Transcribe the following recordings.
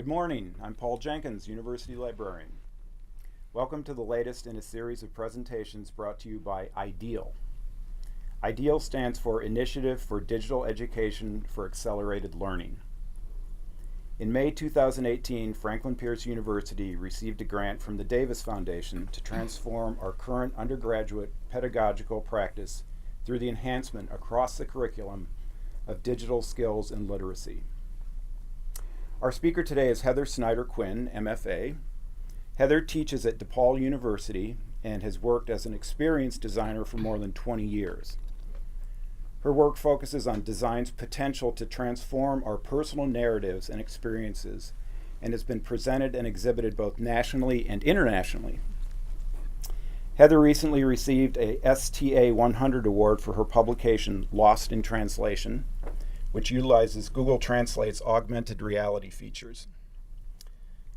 Good morning, I'm Paul Jenkins, University Librarian. Welcome to the latest in a series of presentations brought to you by IDEAL. IDEAL stands for Initiative for Digital Education for Accelerated Learning. In May 2018, Franklin Pierce University received a grant from the Davis Foundation to transform our current undergraduate pedagogical practice through the enhancement across the curriculum of digital skills and literacy. Our speaker today is Heather Snyder-Quinn, MFA. Heather teaches at DePaul University and has worked as an experienced designer for more than 20 years. Her work focuses on design's potential to transform our personal narratives and experiences and has been presented and exhibited both nationally and internationally. Heather recently received a STA 100 award for her publication Lost in Translation, which utilizes Google Translate's augmented reality features.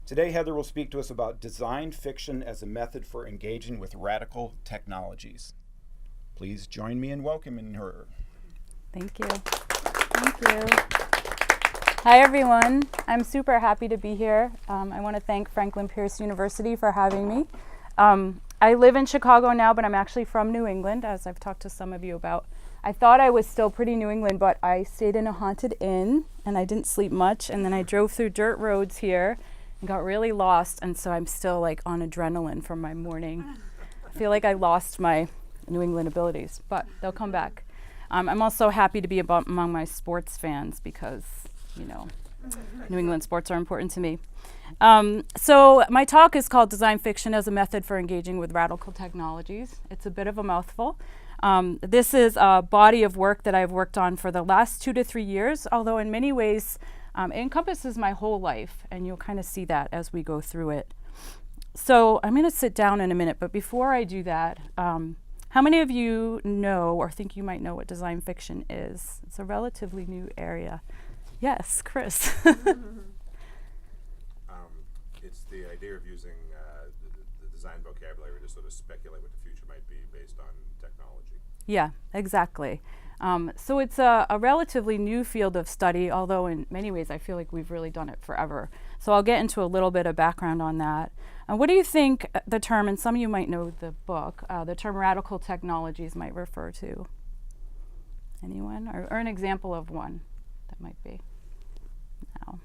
Today, Heather will speak to us about design fiction as a method for engaging with radical technologies. Please join me in welcoming her. Thank you. Thank you. Hi, everyone. I'm super happy to be here. I want to thank Franklin Pierce University for having me. I live in Chicago now, but I'm actually from New England, as I've talked to some of you about. I thought I was still pretty New England, but I stayed in a haunted inn and I didn't sleep much. And then I drove through dirt roads here and got really lost. And so I'm still like on adrenaline from my morning. I feel like I lost my New England abilities, but they'll come back. I'm also happy to be among my sports fans because, you know, New England sports are important to me. So my talk is called Design Fiction as a Method for Engaging with Radical Technologies. It's a bit of a mouthful. This is a body of work that I've worked on for the last 2 to 3 years, although in many ways it encompasses my whole life, and you'll kind of see that as we go through it. So I'm going to sit down in a minute, but before I do that, how many of you know or think you might know what design fiction is? It's a relatively new area. Yes, Chris. It's the idea of using the design vocabulary to sort of speculate what the future might be based on technology. Yeah, exactly. So it's a relatively new field of study, although in many ways I feel like we've really done it forever. So I'll get into a little bit of background on that. What do you think the term, and some of you might know the book, the term radical technologies might refer to? Anyone? Or an example of one that might be? No.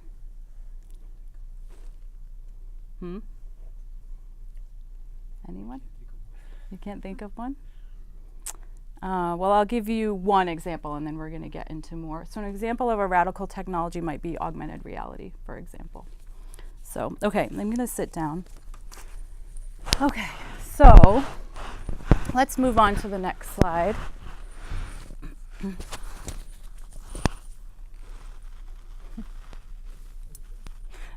Anyone? You can't think of one? Well, I'll give you one example and then we're going to get into more. So an example of a radical technology might be augmented reality, for example. So, okay, I'm going to sit down. Okay, so let's move on to the next slide.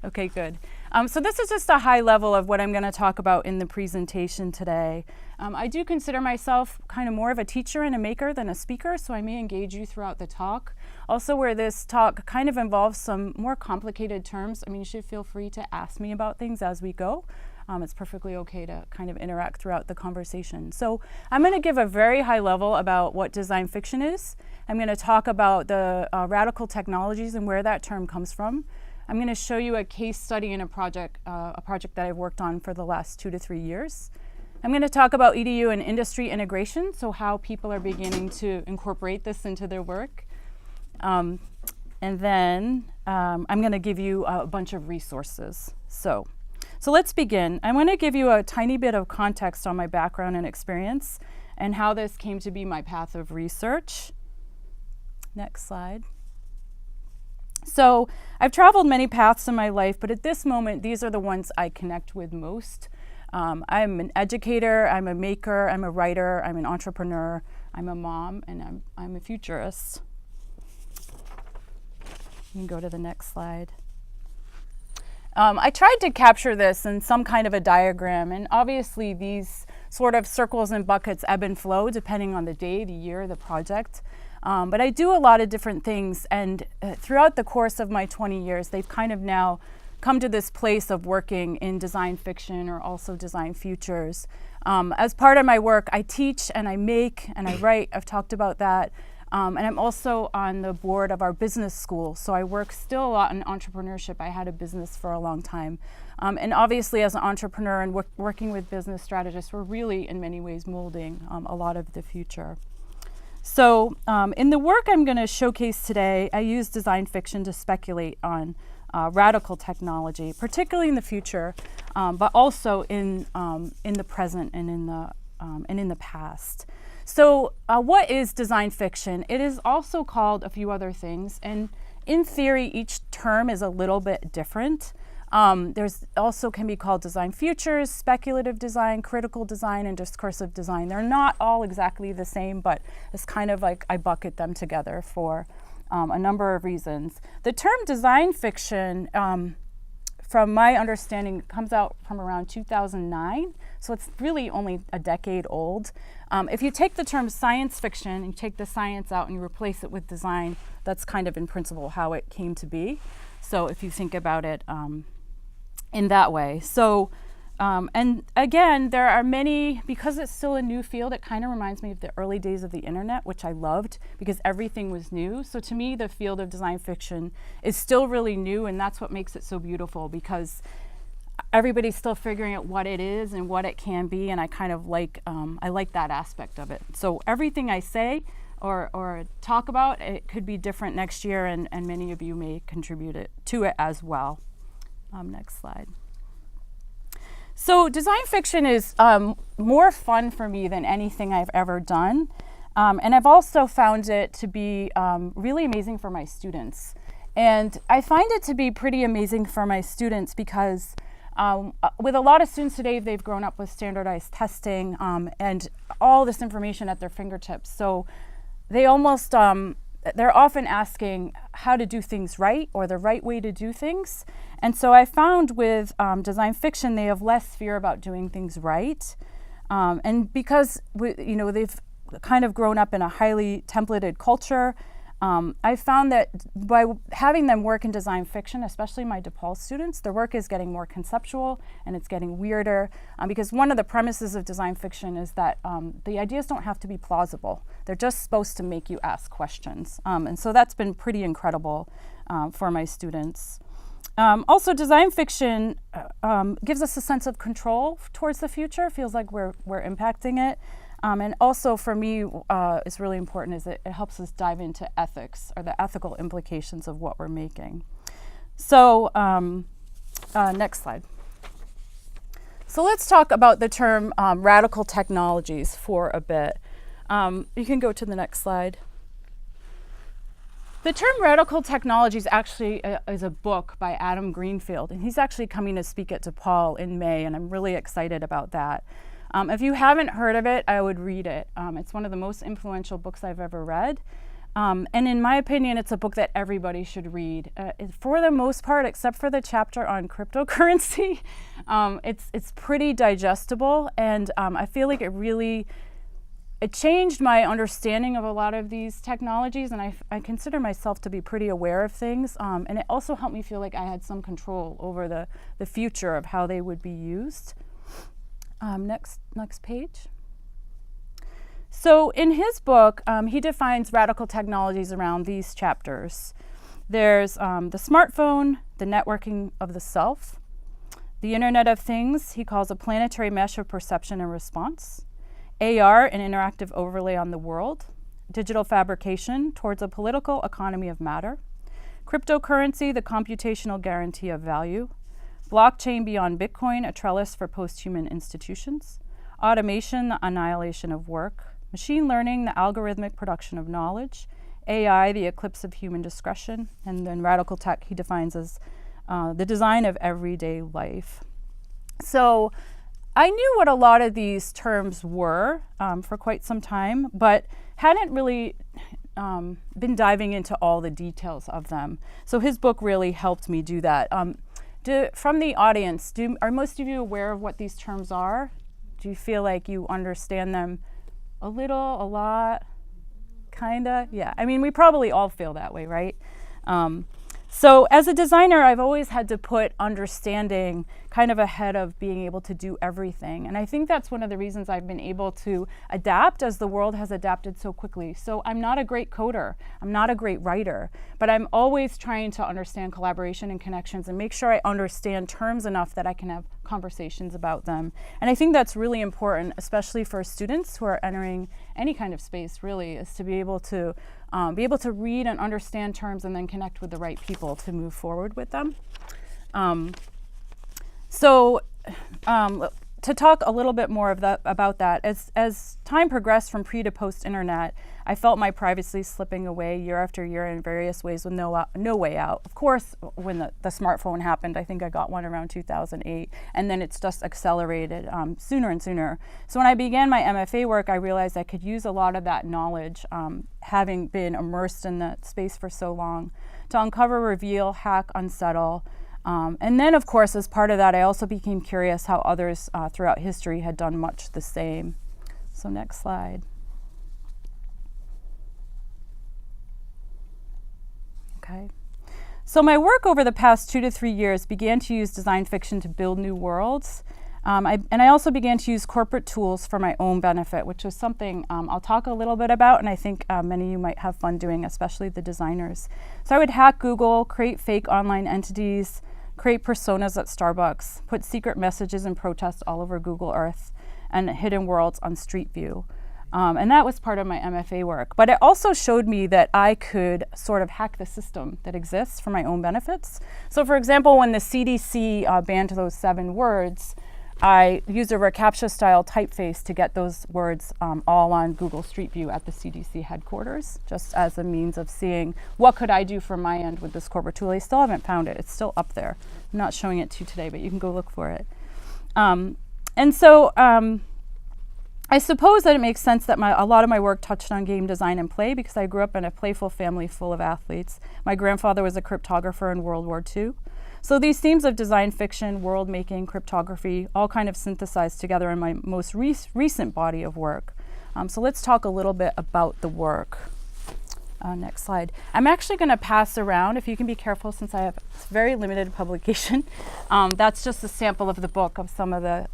Okay, good. So this is just a high level of what I'm going to talk about in the presentation today. I do consider myself kind of more of a teacher and a maker than a speaker, so I may engage you throughout the talk. Also, where this talk kind of involves some more complicated terms, I mean, you should feel free to ask me about things as we go. It's perfectly okay to kind of interact throughout the conversation. So I'm going to give a very high level about what design fiction is. I'm going to talk about the radical technologies and where that term comes from. I'm going to show you a case study in a project that I've worked on for the last 2 to 3 years. I'm going to talk about EDU and industry integration, so how people are beginning to incorporate this into their work. And then I'm going to give you a bunch of resources. So let's begin. I'm going to give you a tiny bit of context on my background and experience and how this came to be my path of research. Next slide. So I've traveled many paths in my life, but at this moment, these are the ones I connect with most. I'm an educator, I'm a maker, I'm a writer, I'm an entrepreneur, I'm a mom, and I'm a futurist. You can go to the next slide. I tried to capture this in some kind of a diagram, and obviously these sort of circles and buckets ebb and flow depending on the day, the year, the project. But I do a lot of different things, and throughout the course of my 20 years, they've kind of now come to this place of working in design fiction or also design futures. As part of my work, I teach and I make and I write. I've talked about that. And I'm also on the board of our business school. So I work still a lot in entrepreneurship. I had a business for a long time. And obviously as an entrepreneur and working with business strategists, we're really in many ways molding a lot of the future. So in the work I'm going to showcase today, I use design fiction to speculate on radical technology, particularly in the future, but also in the present and in the past. So what is design fiction? It is also called a few other things, and in theory, each term is a little bit different. There's also can be called design futures, speculative design, critical design, and discursive design. They're not all exactly the same, but it's kind of like I bucket them together for a number of reasons. The term design fiction, from my understanding, comes out from around 2009, so it's really only a decade old. If you take the term science fiction and you take the science out and you replace it with design, that's kind of in principle how it came to be. So if you think about it in that way. So, and again, there are many, because it's still a new field, it kind of reminds me of the early days of the internet, which I loved because everything was new. So to me, the field of design fiction is still really new, and that's what makes it so beautiful, because everybody's still figuring out what it is and what it can be, and I kind of like, I like that aspect of it. So everything I say or talk about, it could be different next year, and many of you may contribute to it as well. Next slide. So design fiction is more fun for me than anything I've ever done. And I've also found it to be really amazing for my students. And I find it to be pretty amazing for my students because with a lot of students today, they've grown up with standardized testing and all this information at their fingertips. So they almost, they're often asking how to do things right or the right way to do things. And so I found with design fiction, they have less fear about doing things right. And because they've kind of grown up in a highly templated culture, I found that by having them work in design fiction, especially my DePaul students, their work is getting more conceptual and it's getting weirder, because one of the premises of design fiction is that the ideas don't have to be plausible. They're just supposed to make you ask questions. And so that's been pretty incredible for my students. Also, design fiction gives us a sense of control towards the future. Feels like we're impacting it. And also for me, it's really important is it helps us dive into ethics or the ethical implications of what we're making. So next slide. So let's talk about the term radical technologies for a bit. You can go to the next slide. The term radical technologies actually is a book by Adam Greenfield, and he's actually coming to speak at DePaul in May, and I'm really excited about that. If you haven't heard of it, I would read it. It's one of the most influential books I've ever read. And in my opinion, it's a book that everybody should read. For the most part, except for the chapter on cryptocurrency, it's pretty digestible, and I feel like it changed my understanding of a lot of these technologies, and I consider myself to be pretty aware of things. And it also helped me feel like I had some control over the future of how they would be used. Next page. So in his book, he defines radical technologies around these chapters. There's the smartphone, the networking of the self, the Internet of Things, he calls a planetary mesh of perception and response, AR, an interactive overlay on the world, digital fabrication towards a political economy of matter, cryptocurrency, the computational guarantee of value, blockchain beyond Bitcoin, a trellis for post-human institutions, automation, the annihilation of work, machine learning, the algorithmic production of knowledge, AI, the eclipse of human discretion, and then radical tech he defines as the design of everyday life. So I knew what a lot of these terms were for quite some time, but hadn't really been diving into all the details of them. So his book really helped me do that. From the audience, are most of you aware of what these terms are? Do you feel like you understand them a little, a lot, kinda? Yeah, I mean, we probably all feel that way, right? So as a designer, I've always had to put understanding kind of ahead of being able to do everything. And I think that's one of the reasons I've been able to adapt as the world has adapted so quickly. So I'm not a great coder, I'm not a great writer, but I'm always trying to understand collaboration and connections and make sure I understand terms enough that I can have conversations about them. And I think that's really important, especially for students who are entering any kind of space, really, is to be able to read and understand terms and then connect with the right people to move forward with them. To talk a little bit more about that, as time progressed from pre to post internet, I felt my privacy slipping away year after year in various ways with no way out. Of course, when the smartphone happened, I think I got one around 2008, and then it's just accelerated sooner and sooner. So when I began my MFA work, I realized I could use a lot of that knowledge, having been immersed in that space for so long, to uncover, reveal, hack, unsettle. And then, of course, as part of that, I also became curious how others throughout history had done much the same. So next slide. Okay. So my work over the past 2 to 3 years began to use design fiction to build new worlds. And I also began to use corporate tools for my own benefit, which was something I'll talk a little bit about, and I think many of you might have fun doing, especially the designers. So I would hack Google, create fake online entities, create personas at Starbucks, put secret messages and protests all over Google Earth, and hidden worlds on Street View. And that was part of my MFA work. But it also showed me that I could sort of hack the system that exists for my own benefits. So for example, when the CDC banned those 7 words, I used a reCAPTCHA style typeface to get those words all on Google Street View at the CDC headquarters, just as a means of seeing what could I do from my end with this corporate tool. I still haven't found it. It's still up there. I'm not showing it to you today, but you can go look for it. I suppose that it makes sense that a lot of my work touched on game design and play because I grew up in a playful family full of athletes. My grandfather was a cryptographer in World War II. So these themes of design fiction, world making, cryptography, all kind of synthesized together in my most recent body of work. So let's talk a little bit about the work. Next slide. I'm actually going to pass around, if you can be careful since I have very limited publication. That's just a sample of the book of some of the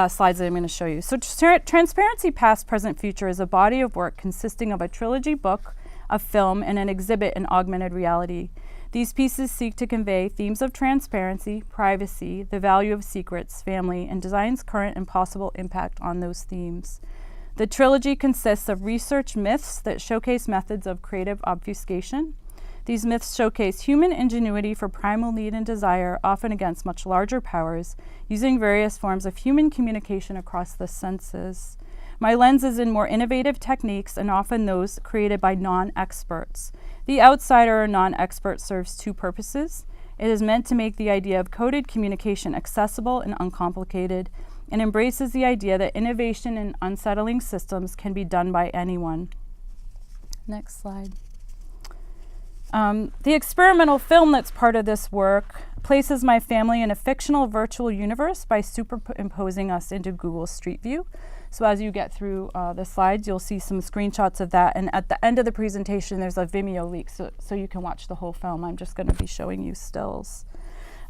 slides that I'm going to show you. So Transparency Past, Present, Future is a body of work consisting of a trilogy book, a film, and an exhibit in augmented reality. These pieces seek to convey themes of transparency, privacy, the value of secrets, family, and design's current and possible impact on those themes. The trilogy consists of research myths that showcase methods of creative obfuscation. These myths showcase human ingenuity for primal need and desire, often against much larger powers, using various forms of human communication across the senses. My lens is in more innovative techniques and often those created by non-experts. The outsider or non-expert serves 2 purposes. It is meant to make the idea of coded communication accessible and uncomplicated, and embraces the idea that innovation in unsettling systems can be done by anyone. Next slide. The experimental film that's part of this work places my family in a fictional virtual universe by superimposing us into Google Street View. So as you get through the slides, you'll see some screenshots of that. And at the end of the presentation, there's a Vimeo link, so you can watch the whole film. I'm just going to be showing you stills.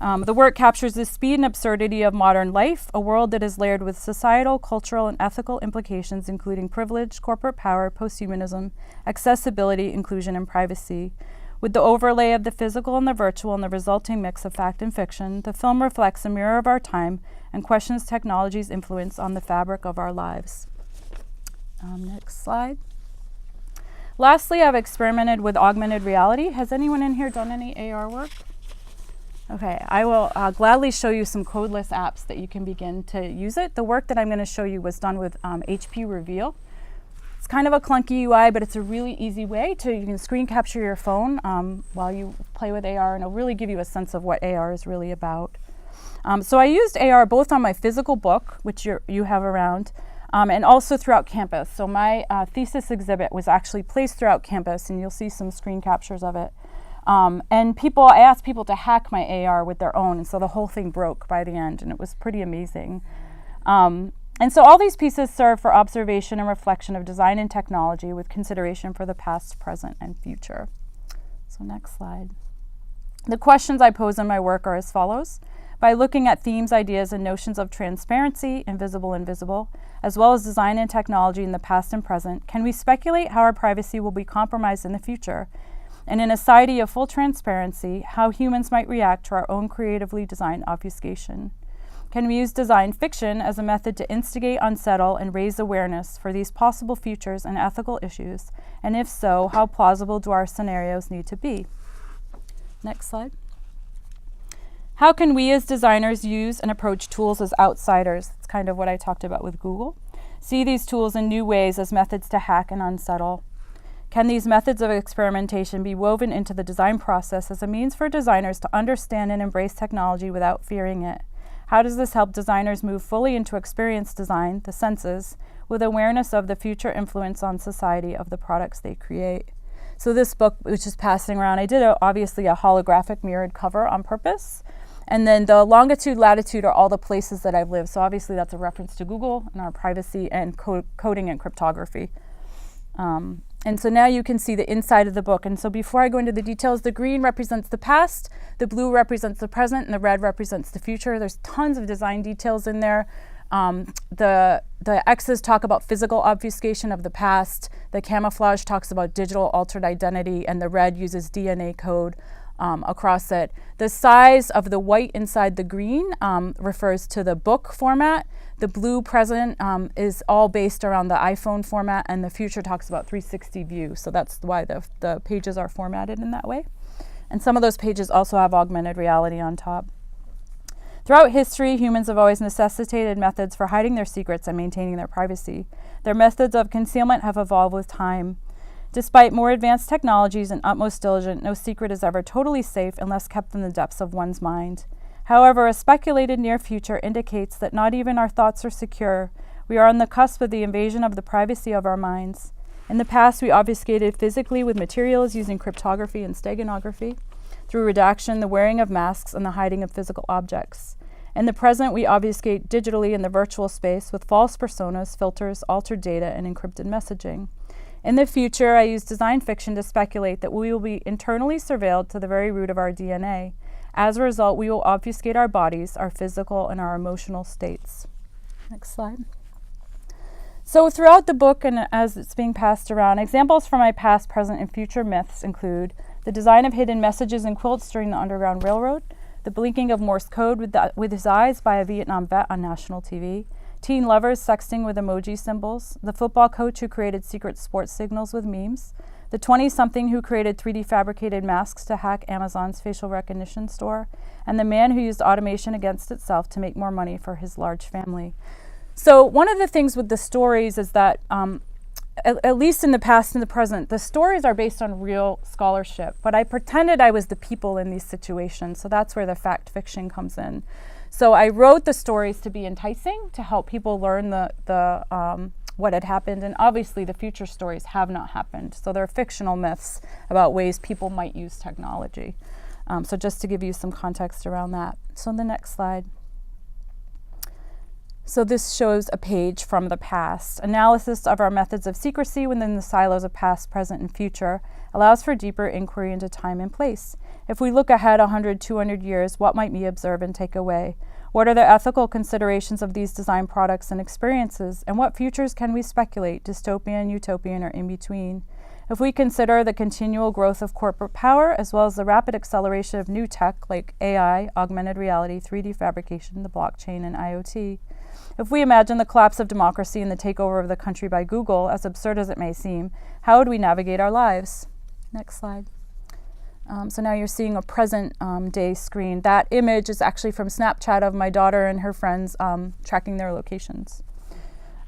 The work captures the speed and absurdity of modern life, a world that is layered with societal, cultural, and ethical implications, including privilege, corporate power, posthumanism, accessibility, inclusion, and privacy. With the overlay of the physical and the virtual and the resulting mix of fact and fiction, the film reflects a mirror of our time and questions technology's influence on the fabric of our lives. Next slide. Lastly, I've experimented with augmented reality. Has anyone in here done any AR work? Okay, I will gladly show you some codeless apps that you can begin to use it. The work that I'm going to show you was done with HP Reveal. It's kind of a clunky UI, but it's a really easy way you can screen capture your phone while you play with AR, and it'll really give you a sense of what AR is really about. So I used AR both on my physical book, which you have around, and also throughout campus. So my thesis exhibit was actually placed throughout campus, and you'll see some screen captures of it. And I asked people to hack my AR with their own, and so the whole thing broke by the end, and it was pretty amazing. And so all these pieces serve for observation and reflection of design and technology with consideration for the past, present, and future. So next slide. The questions I pose in my work are as follows. By looking at themes, ideas, and notions of transparency, invisible and visible, as well as design and technology in the past and present, can we speculate how our privacy will be compromised in the future? And in a society of full transparency, how humans might react to our own creatively designed obfuscation? Can we use design fiction as a method to instigate, unsettle, and raise awareness for these possible futures and ethical issues? And if so, how plausible do our scenarios need to be? Next slide. How can we as designers use and approach tools as outsiders? That's kind of what I talked about with Google. See these tools in new ways as methods to hack and unsettle. Can these methods of experimentation be woven into the design process as a means for designers to understand and embrace technology without fearing it? How does this help designers move fully into experience design, the senses, with awareness of the future influence on society of the products they create? So this book, which is passing around, I did obviously a holographic mirrored cover on purpose. And then the longitude, latitude are all the places that I've lived. So obviously that's a reference to Google and our privacy and coding and cryptography. And so now you can see the inside of the book. And so before I go into the details, the green represents the past, the blue represents the present, and the red represents the future. There's tons of design details in there. The X's talk about physical obfuscation of the past. The camouflage talks about digital altered identity, and the red uses DNA code across it. The size of the white inside the green refers to the book format. The blue present is all based around the iPhone format, and the future talks about 360 view. So that's why the pages are formatted in that way. And some of those pages also have augmented reality on top. Throughout history, humans have always necessitated methods for hiding their secrets and maintaining their privacy. Their methods of concealment have evolved with time. Despite more advanced technologies and utmost diligence, no secret is ever totally safe unless kept in the depths of one's mind. However, a speculated near future indicates that not even our thoughts are secure. We are on the cusp of the invasion of the privacy of our minds. In the past, we obfuscated physically with materials using cryptography and steganography, through redaction, the wearing of masks, and the hiding of physical objects. In the present, we obfuscate digitally in the virtual space with false personas, filters, altered data, and encrypted messaging. In the future, I use design fiction to speculate that we will be internally surveilled to the very root of our DNA. As a result, we will obfuscate our bodies, our physical and our emotional states. Next slide. So throughout the book and as it's being passed around, examples from my past, present, and future myths include the design of hidden messages in quilts during the Underground Railroad, the blinking of Morse code with his eyes by a Vietnam vet on national TV, teen lovers sexting with emoji symbols, the football coach who created secret sports signals with memes, the 20-something who created 3D fabricated masks to hack Amazon's facial recognition store, and the man who used automation against itself to make more money for his large family. So one of the things with the stories is that, at least in the past and the present, the stories are based on real scholarship, but I pretended I was the people in these situations, so that's where the fact fiction comes in. So I wrote the stories to be enticing, to help people learn what had happened, and obviously the future stories have not happened. So they're fictional myths about ways people might use technology. So just to give you some context around that. So the next slide. So this shows a page from the past. Analysis of our methods of secrecy within the silos of past, present, and future allows for deeper inquiry into time and place. If we look ahead 100, 200 years, what might we observe and take away? What are the ethical considerations of these design products and experiences? And what futures can we speculate, dystopian, utopian, or in between? If we consider the continual growth of corporate power, as well as the rapid acceleration of new tech like AI, augmented reality, 3D fabrication, the blockchain, and IoT. If we imagine the collapse of democracy and the takeover of the country by Google, as absurd as it may seem, how would we navigate our lives? Next slide. So now you're seeing a present day screen. That image is actually from Snapchat of my daughter and her friends tracking their locations.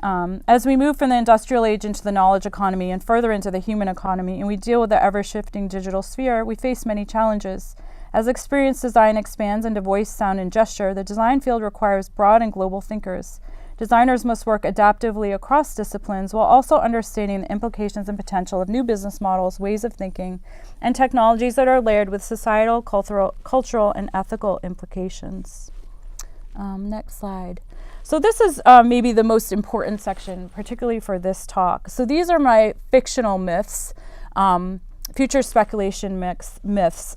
As we move from the industrial age into the knowledge economy and further into the human economy, and we deal with the ever-shifting digital sphere, we face many challenges. As experience design expands into voice, sound, and gesture, the design field requires broad and global thinkers. Designers must work adaptively across disciplines while also understanding the implications and potential of new business models, ways of thinking, and technologies that are layered with societal, cultural, and ethical implications. Next slide. So this is maybe the most important section, particularly for this talk. So these are my fictional myths, future speculation myths.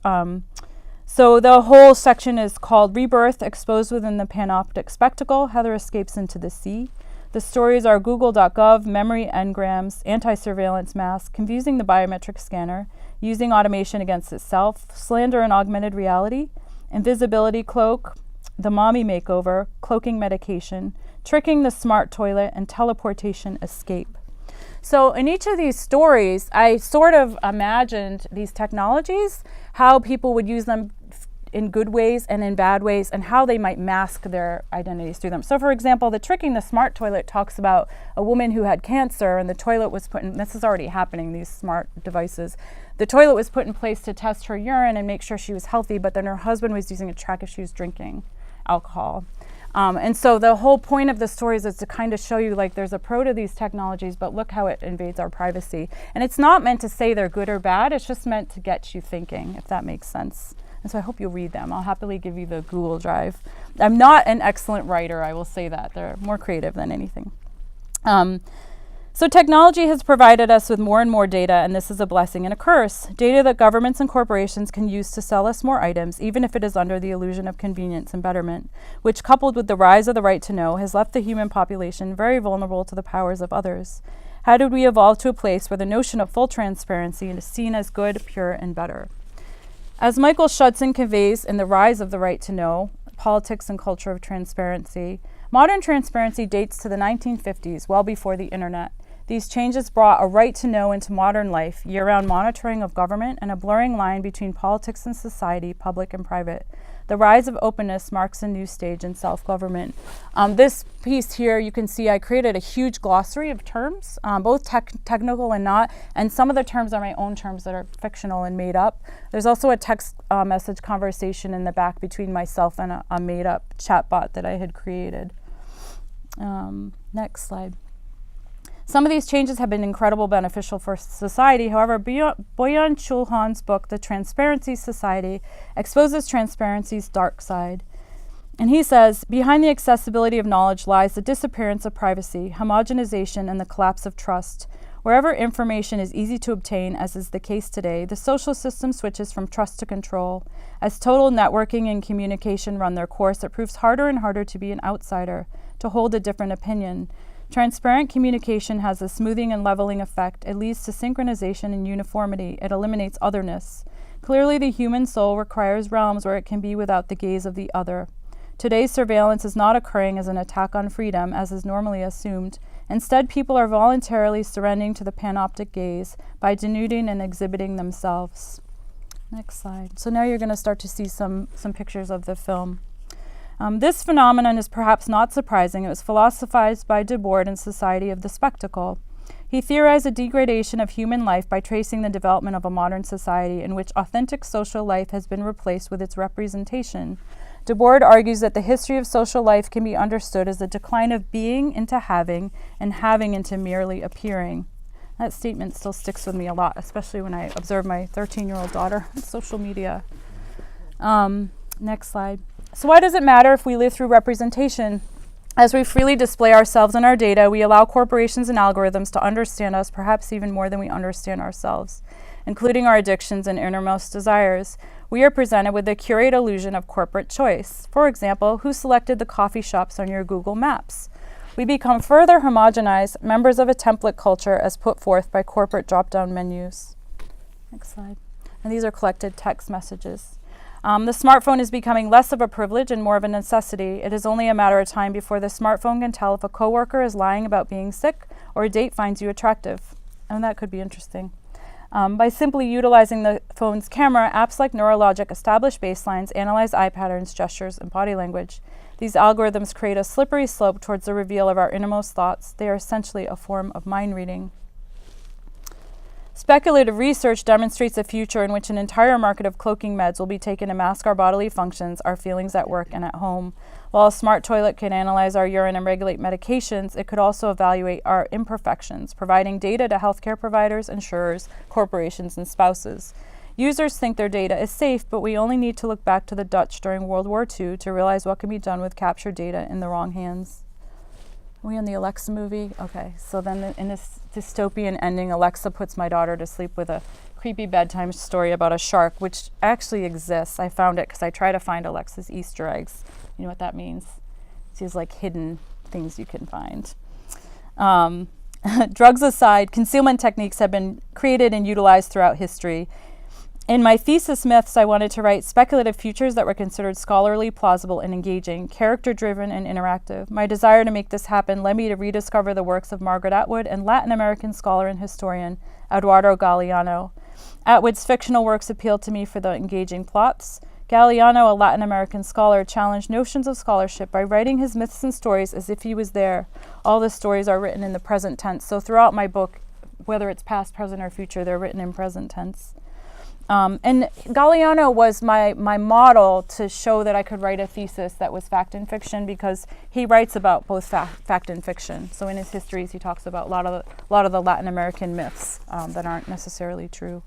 So the whole section is called Rebirth, Exposed Within the Panoptic Spectacle, Heather Escapes into the Sea. The stories are Google.gov, memory engrams, anti-surveillance mask, confusing the biometric scanner, using automation against itself, slander and augmented reality, invisibility cloak, the mommy makeover, cloaking medication, tricking the smart toilet, and teleportation escape. So in each of these stories, I sort of imagined these technologies, how people would use them in good ways and in bad ways, and how they might mask their identities through them. So for example, the tricking the smart toilet talks about a woman who had cancer, and the toilet was put in, this is already happening, these smart devices. The toilet was put in place to test her urine and make sure she was healthy, but then her husband was using it to track if she was drinking alcohol. And so the whole point of the stories is to kind of show you, like, there's a pro to these technologies, but look how it invades our privacy. And it's not meant to say they're good or bad, it's just meant to get you thinking, if that makes sense. And so I hope you'll read them. I'll happily give you the Google Drive. I'm not an excellent writer, I will say that. They're more creative than anything. So technology has provided us with more and more data, and this is a blessing and a curse. Data that governments and corporations can use to sell us more items, even if it is under the illusion of convenience and betterment, which, coupled with the rise of the right to know, has left the human population very vulnerable to the powers of others. How did we evolve to a place where the notion of full transparency is seen as good, pure, and better? As Michael Schudson conveys in The Rise of the Right to Know, Politics and Culture of Transparency, modern transparency dates to the 1950s, well before the internet. These changes brought a right to know into modern life, year-round monitoring of government, and a blurring line between politics and society, public and private. The rise of openness marks a new stage in self-government. This piece here, you can see I created a huge glossary of terms, both technical and not, and some of the terms are my own terms that are fictional and made up. There's also a text message conversation in the back between myself and a made-up chatbot that I had created. Next slide. Some of these changes have been incredibly beneficial for society. However, Boyan Chulhan's book, The Transparency Society, exposes transparency's dark side. And he says, behind the accessibility of knowledge lies the disappearance of privacy, homogenization, and the collapse of trust. Wherever information is easy to obtain, as is the case today, the social system switches from trust to control. As total networking and communication run their course, it proves harder and harder to be an outsider, to hold a different opinion. Transparent communication has a smoothing and leveling effect. It leads to synchronization and uniformity. It eliminates otherness. Clearly, the human soul requires realms where it can be without the gaze of the other. Today's surveillance is not occurring as an attack on freedom, as is normally assumed. Instead, people are voluntarily surrendering to the panoptic gaze by denuding and exhibiting themselves. Next slide. So now you're going to start to see some pictures of the film. This phenomenon is perhaps not surprising. It was philosophized by Debord in Society of the Spectacle. He theorized a degradation of human life by tracing the development of a modern society in which authentic social life has been replaced with its representation. Debord argues that the history of social life can be understood as the decline of being into having and having into merely appearing. That statement still sticks with me a lot, especially when I observe my 13-year-old daughter on social media. Next slide. So why does it matter if we live through representation? As we freely display ourselves and our data, we allow corporations and algorithms to understand us perhaps even more than we understand ourselves, including our addictions and innermost desires. We are presented with the curated illusion of corporate choice. For example, who selected the coffee shops on your Google Maps? We become further homogenized, members of a template culture as put forth by corporate drop-down menus. Next slide. And these are collected text messages. The smartphone is becoming less of a privilege and more of a necessity. It is only a matter of time before the smartphone can tell if a coworker is lying about being sick or a date finds you attractive. And that could be interesting. By simply utilizing the phone's camera, apps like Neurologic establish baselines, analyze eye patterns, gestures, and body language. These algorithms create a slippery slope towards the reveal of our innermost thoughts. They are essentially a form of mind reading. Speculative research demonstrates a future in which an entire market of cloaking meds will be taken to mask our bodily functions, our feelings at work and at home. While a smart toilet can analyze our urine and regulate medications, it could also evaluate our imperfections, providing data to healthcare providers, insurers, corporations, and spouses. Users think their data is safe, but we only need to look back to the Dutch during World War II to realize what can be done with captured data in the wrong hands. Are we on the Alexa movie? Okay, so then in this dystopian ending, Alexa puts my daughter to sleep with a creepy bedtime story about a shark, which actually exists. I found it because I try to find Alexa's Easter eggs. You know what that means? It's these like hidden things you can find. Drugs aside, concealment techniques have been created and utilized throughout history. In my thesis myths, I wanted to write speculative futures that were considered scholarly, plausible, and engaging, character-driven, and interactive. My desire to make this happen led me to rediscover the works of Margaret Atwood and Latin American scholar and historian Eduardo Galeano. Atwood's fictional works appealed to me for the engaging plots. Galeano, a Latin American scholar, challenged notions of scholarship by writing his myths and stories as if he was there. All the stories are written in the present tense, so throughout my book, whether it's past, present, or future, they're written in present tense. And Galeano was my model to show that I could write a thesis that was fact and fiction, because he writes about both fact and fiction. So in his histories, he talks about a lot of the Latin American myths that aren't necessarily true.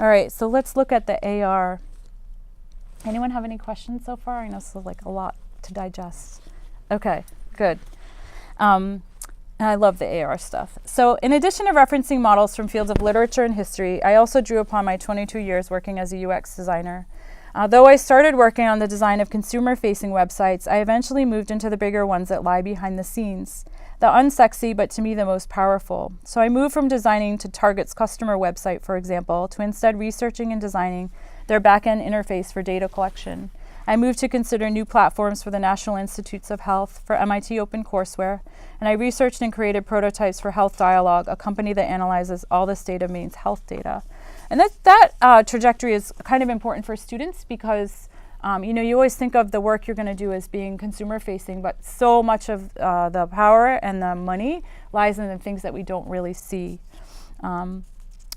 All right, so let's look at the AR. Anyone have any questions so far? I know this is like a lot to digest. Okay, good. And I love the AR stuff. So in addition to referencing models from fields of literature and history, I also drew upon my 22 years working as a UX designer. Though I started working on the design of consumer-facing websites, I eventually moved into the bigger ones that lie behind the scenes, the unsexy, but to me the most powerful. So I moved from designing to Target's customer website, for example, to instead researching and designing their back-end interface for data collection. I moved to consider new platforms for the National Institutes of Health, for MIT OpenCourseware, and I researched and created prototypes for Health Dialogue, a company that analyzes all the state of Maine's health data. And that trajectory is kind of important for students because, you always think of the work you're going to do as being consumer-facing, but so much of the power and the money lies in the things that we don't really see.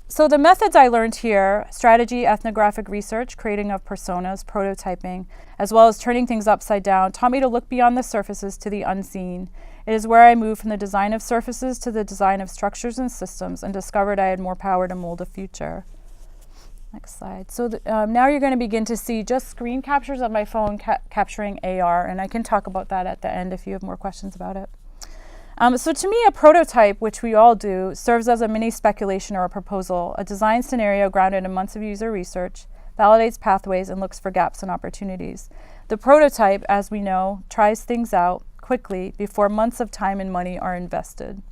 So the methods I learned here, strategy, ethnographic research, creating of personas, prototyping, as well as turning things upside down, taught me to look beyond the surfaces to the unseen. It is where I moved from the design of surfaces to the design of structures and systems and discovered I had more power to mold a future. Next slide. So now you're going to begin to see just screen captures of my phone capturing AR, and I can talk about that at the end if you have more questions about it. So to me, a prototype, which we all do, serves as a mini speculation or a proposal, a design scenario grounded in months of user research, validates pathways, and looks for gaps and opportunities. The prototype, as we know, tries things out quickly before months of time and money are invested.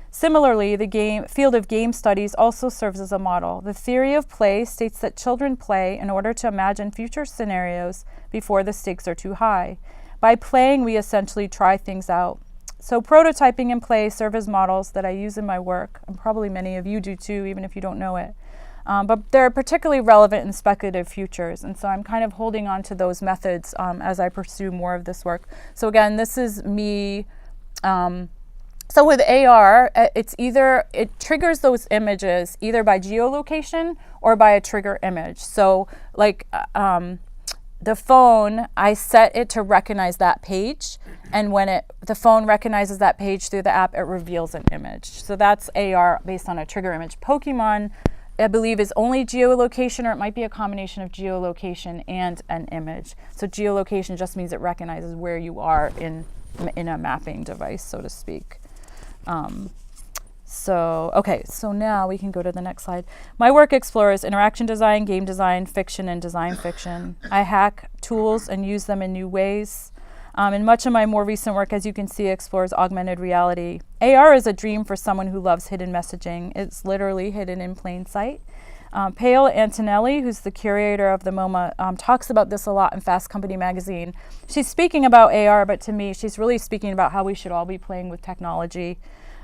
Similarly, the field of game studies also serves as a model. The theory of play states that children play in order to imagine future scenarios before the stakes are too high. By playing, we essentially try things out. So prototyping and play serve as models that I use in my work, and probably many of you do too, even if you don't know it. But they're particularly relevant in speculative futures, and so I'm kind of holding on to those methods as I pursue more of this work. So again, this is me. So with AR, it triggers those images either by geolocation or by a trigger image. So like the phone, I set it to recognize that page, and when the phone recognizes that page through the app, it reveals an image. So that's AR based on a trigger image. Pokemon, I believe, is only geolocation, or it might be a combination of geolocation and an image. So geolocation just means it recognizes where you are in a mapping device, so to speak. So now we can go to the next slide. My work explores interaction design, game design, fiction, and design fiction. I hack tools and use them in new ways. And much of my more recent work, as you can see, explores augmented reality. AR is a dream for someone who loves hidden messaging. It's literally hidden in plain sight. Paola Antonelli, who's the curator of the MoMA, talks about this a lot in Fast Company magazine. She's speaking about AR, but to me, she's really speaking about how we should all be playing with technology.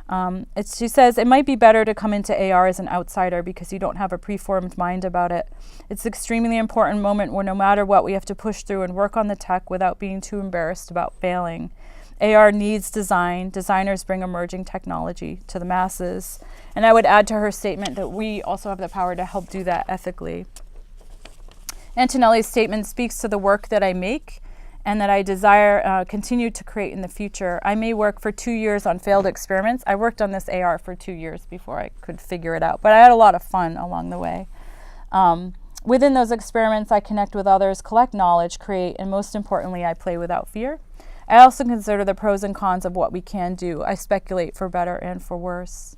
She says, it might be better to come into AR as an outsider because you don't have a preformed mind about it. It's an extremely important moment where no matter what, we have to push through and work on the tech without being too embarrassed about failing. AR needs design. Designers bring emerging technology to the masses. And I would add to her statement that we also have the power to help do that ethically. Antonelli's statement speaks to the work that I make and that I desire continue to create in the future. I may work for 2 years on failed experiments. I worked on this AR for 2 years before I could figure it out, but I had a lot of fun along the way. Within those experiments, I connect with others, collect knowledge, create, and most importantly, I play without fear. I also consider the pros and cons of what we can do. I speculate for better and for worse.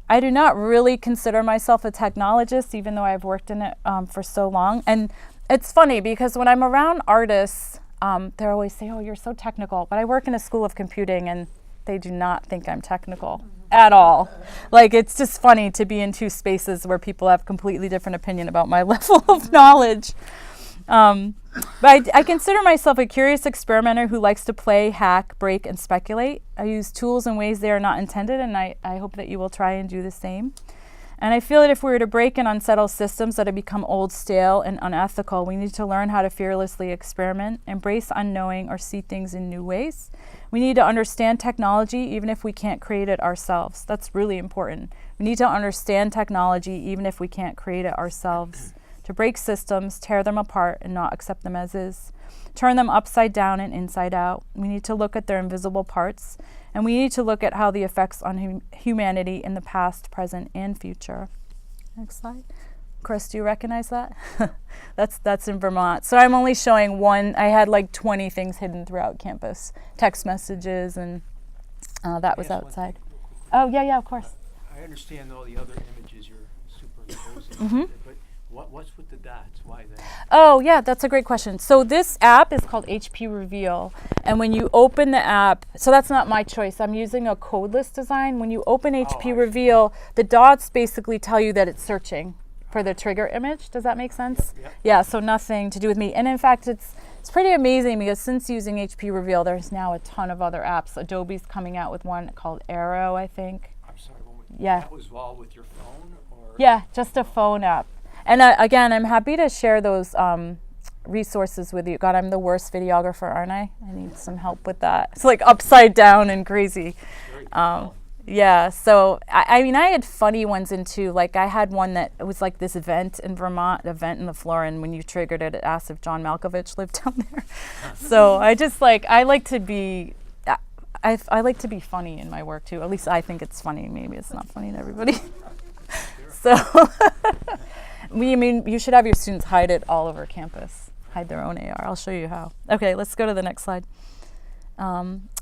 I do not really consider myself a technologist, even though I've worked in it for so long. And it's funny because when I'm around artists, they always say, oh, you're so technical. But I work in a school of computing and they do not think I'm technical at all. Like, it's just funny to be in two spaces where people have completely different opinion about my level of knowledge. But I consider myself a curious experimenter who likes to play, hack, break, and speculate. I use tools in ways they are not intended, and I hope that you will try and do the same. And I feel that if we were to break and unsettle systems that have become old, stale, and unethical, we need to learn how to fearlessly experiment, embrace unknowing, or see things in new ways. We need to understand technology even if we can't create it ourselves. That's really important. We need to understand technology even if we can't create it ourselves. To break systems, tear them apart, and not accept them as is. Turn them upside down and inside out. We need to look at their invisible parts, and we need to look at how the effects on humanity in the past, present, and future. Next slide. Chris, do you recognize that? That's in Vermont. So I'm only showing one. I had like 20 things hidden throughout campus. Text messages, and that was outside. Oh, yeah, of course. I understand all the other images you're superimposing, Mm-hmm. but what's with the dots? Why that? Oh, yeah, that's a great question. So this app is called HP Reveal. And when you open the app, so that's not my choice. I'm using a codeless design. When you open HP Reveal, the dots basically tell you that it's searching for the trigger image. Does that make sense? Yep. Yeah, so nothing to do with me. And in fact, it's pretty amazing because since using HP Reveal, there's now a ton of other apps. Adobe's coming out with one called Arrow, I think. I'm sorry. Yeah. That was all with your phone, or? Yeah, just a phone app. And again, I'm happy to share those resources with you. God, I'm the worst videographer, aren't I? I need some help with that. It's like upside down and crazy. Yeah, so I mean, I had funny ones in too. Like I had one that it was like this event in Vermont, event in the floor, and when you triggered it, it asked if John Malkovich lived down there. So I just like, I like to be funny in my work too. At least I think it's funny. Maybe it's not funny to everybody. So. You should have your students hide it all over campus. Hide their own AR. I'll show you how. Okay, let's go to the next slide.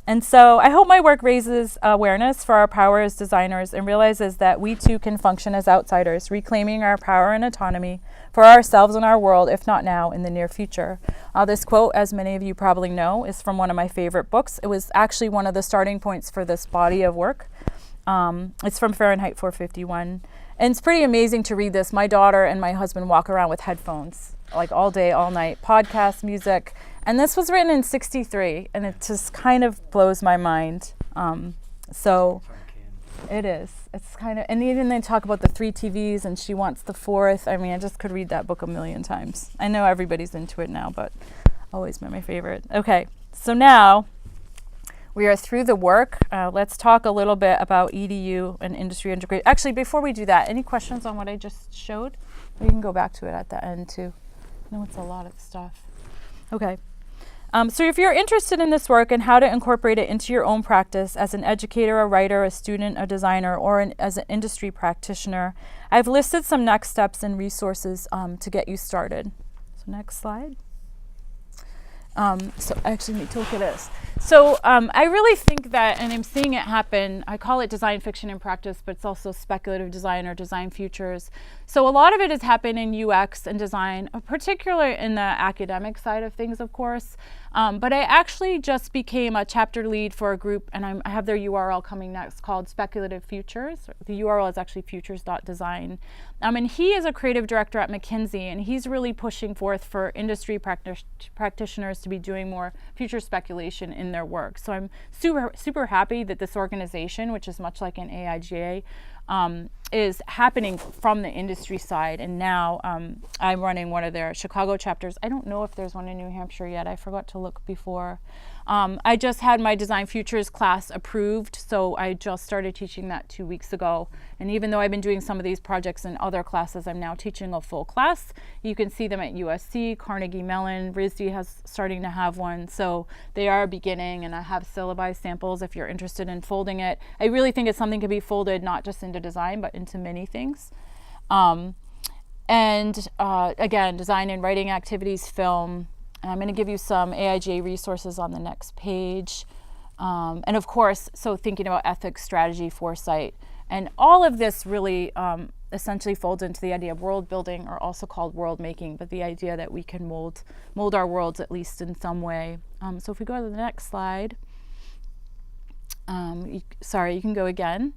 And so I hope my work raises awareness for our power as designers and realizes that we too can function as outsiders, reclaiming our power and autonomy for ourselves and our world, if not now, in the near future. This quote, as many of you probably know, is from one of my favorite books. It was actually one of the starting points for this body of work. It's from Fahrenheit 451. And it's pretty amazing to read this. My daughter and my husband walk around with headphones, like all day, all night, podcasts, music. And this was written in '63, and it just kind of blows my mind. So it is. It's kind of, and even they talk about the 3 TVs, and she wants the 4th. I mean, I just could read that book a million times. I know everybody's into it now, but always been my favorite. Okay, so now we are through the work. Let's talk a little bit about EDU and industry integration. Actually, before we do that, any questions on what I just showed? We can go back to it at the end too. I know it's a lot of stuff. Okay. So if you're interested in this work and how to incorporate it into your own practice as an educator, a writer, a student, a designer, or as an industry practitioner, I've listed some next steps and resources to get you started. So next slide. So I actually need to look at this. So I really think that, and I'm seeing it happen, I call it design fiction in practice, but it's also speculative design or design futures. So a lot of it is happening in UX and design, particularly in the academic side of things, of course. But I actually just became a chapter lead for a group, and I have their URL coming next, called Speculative Futures. The URL is actually futures.design. And he is a creative director at McKinsey, and he's really pushing forth for industry practitioners to be doing more future speculation in their work. So I'm super happy that this organization, which is much like an AIGA, is happening from the industry side. And now I'm running one of their Chicago chapters. I don't know if there's one in New Hampshire yet. I forgot to look before. I just had my Design Futures class approved, so I just started teaching that 2 weeks ago. And even though I've been doing some of these projects in other classes, I'm now teaching a full class. You can see them at USC, Carnegie Mellon, RISD has starting to have one. So they are beginning, and I have syllabi samples if you're interested in folding it. I really think it's something to be folded not just into design, but into many things. Again, design and writing activities, film. And I'm going to give you some AIGA resources on the next page. And of course, so thinking about ethics, strategy, foresight. And all of this really essentially folds into the idea of world building, or also called world making, but the idea that we can mold our worlds at least in some way. So if we go to the next slide, sorry, you can go again.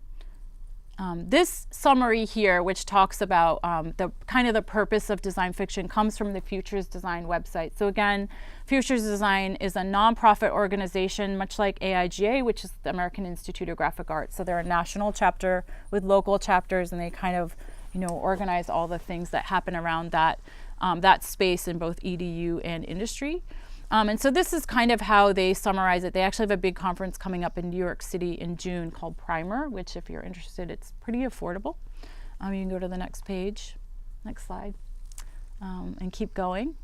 This summary here, which talks about the kind of the purpose of design fiction, comes from the Futures Design website. So again, Futures Design is a nonprofit organization, much like AIGA, which is the American Institute of Graphic Arts. So they're a national chapter with local chapters, and they kind of, organize all the things that happen around that that space in both EDU and industry. And so this is kind of how they summarize it. They actually have a big conference coming up in New York City in June called Primer, which if you're interested, it's pretty affordable. You can go to the next page, next slide, and keep going.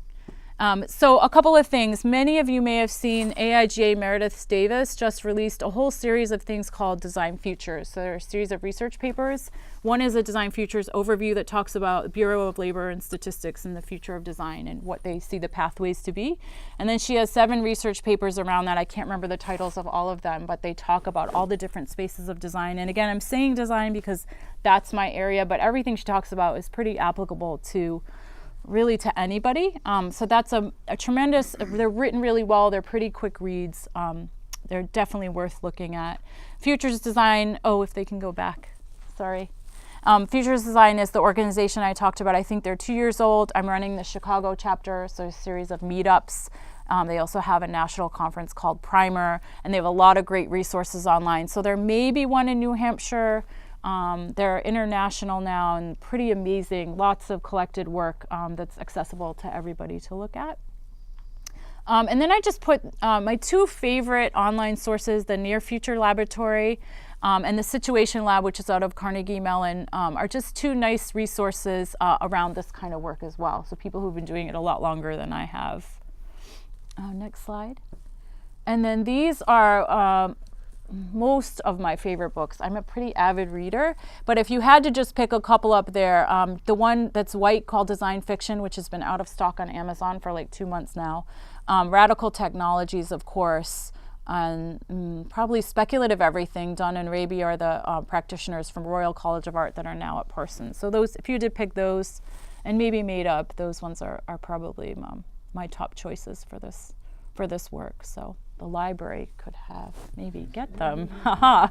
So a couple of things. Many of you may have seen AIGA Meredith Davis just released a whole series of things called Design Futures. So there are a series of research papers. One is a Design Futures overview that talks about Bureau of Labor and Statistics and the future of design and what they see the pathways to be. And then she has 7 research papers around that. I can't remember the titles of all of them, but they talk about all the different spaces of design. And again, I'm saying design because that's my area, but everything she talks about is pretty applicable to anybody. So that's a tremendous, they're written really well, they're pretty quick reads. They're definitely worth looking at. Futures Design, if they can go back, sorry. Futures Design is the organization I talked about. I think they're 2 years old. I'm running the Chicago chapter, so a series of meetups. They also have a national conference called Primer, and they have a lot of great resources online. So there may be one in New Hampshire. They're international now and pretty amazing, lots of collected work that's accessible to everybody to look at. And then I just put my 2 favorite online sources, the Near Future Laboratory and the Situation Lab, which is out of Carnegie Mellon, are just 2 nice resources around this kind of work as well. So people who've been doing it a lot longer than I have. Next slide. And then these are most of my favorite books. I'm a pretty avid reader, but if you had to just pick a couple up there, the one that's white called Design Fiction, which has been out of stock on Amazon for like 2 months now. Radical Technologies, of course, and probably Speculative Everything. Dunn and Raby are the practitioners from Royal College of Art that are now at Parsons. So those, if you did pick those, and maybe Made Up, those ones are probably my top choices for this work. So the library could have maybe get them. Haha.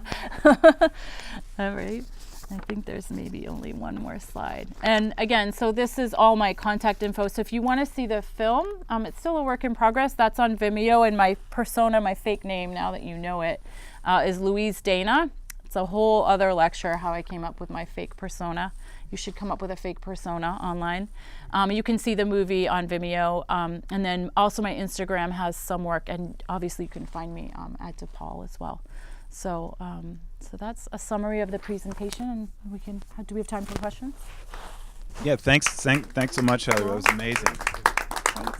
All right. I think there's maybe only one more slide. And again, so this is all my contact info. So if you want to see the film, it's still a work in progress. That's on Vimeo, and my persona, my fake name, now that you know it, is Louise Dana. It's a whole other lecture, how I came up with my fake persona. You should come up with a fake persona online. You can see the movie on Vimeo, and then also my Instagram has some work, and obviously you can find me at DePaul as well. So, so that's a summary of the presentation, and we can. Do we have time for questions? Yeah, thanks so much, Heather. That was amazing. Thanks.